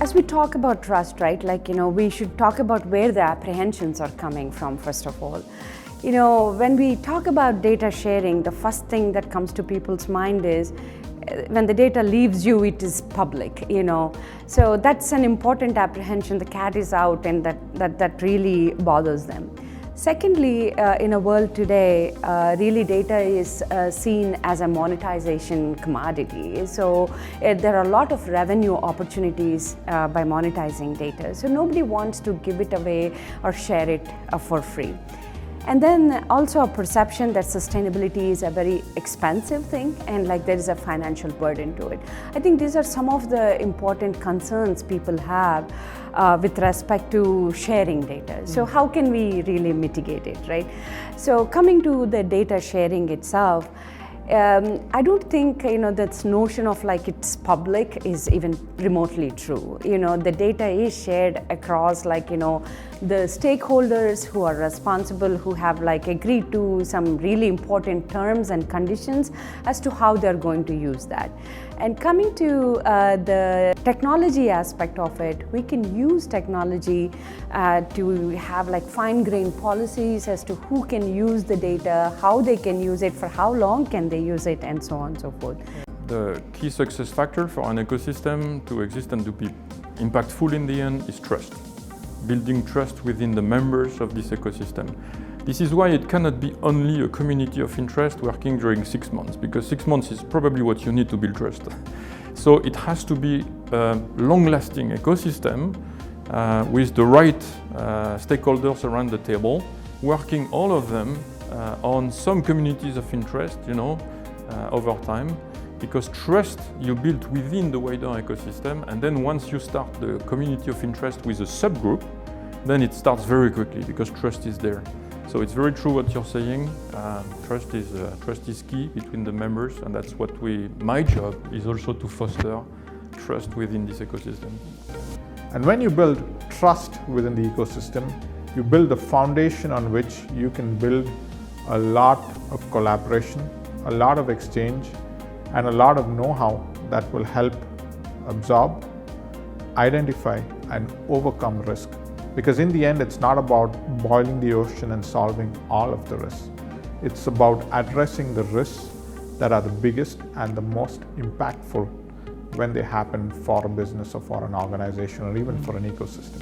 As we talk about trust, right, we should talk about where the apprehensions are coming from, first of all. When we talk about data sharing, the first thing that comes to people's mind is when the data leaves you, it is public, So that's an important apprehension. The cat is out, and that really bothers them. Secondly, in a world today, really data is seen as a monetization commodity. So there are a lot of revenue opportunities by monetizing data. So nobody wants to give it away or share it for free. And then also a perception that sustainability is a very expensive thing and there is a financial burden to it. I think these are some of the important concerns people have with respect to sharing data. So how can we really mitigate it, right? So coming to the data sharing itself, I don't think this notion of it's public is even remotely true. The data is shared across the stakeholders who are responsible, who have agreed to some really important terms and conditions as to how they're going to use that. And coming to the technology aspect of it, we can use technology to have fine-grained policies as to who can use the data, how they can use it, for how long can they use it, and so on and so forth. The key success factor for an ecosystem to exist and to be impactful in the end is trust. Building trust within the members of this ecosystem. This is why it cannot be only a community of interest working during 6 months, because 6 months is probably what you need to build trust. So it has to be a long-lasting ecosystem with the right stakeholders around the table, working all of them on some communities of interest, over time, because trust you build within the wider ecosystem, and then once you start the community of interest with a subgroup, then it starts very quickly because trust is there. So it's very true what you're saying. Trust is key between the members, and that's what my job is also to foster trust within this ecosystem. And when you build trust within the ecosystem, you build the foundation on which you can build a lot of collaboration, a lot of exchange, and a lot of know-how that will help absorb, identify, and overcome risk. Because in the end, it's not about boiling the ocean and solving all of the risks. It's about addressing the risks that are the biggest and the most impactful when they happen for a business or for an organization or even for an ecosystem.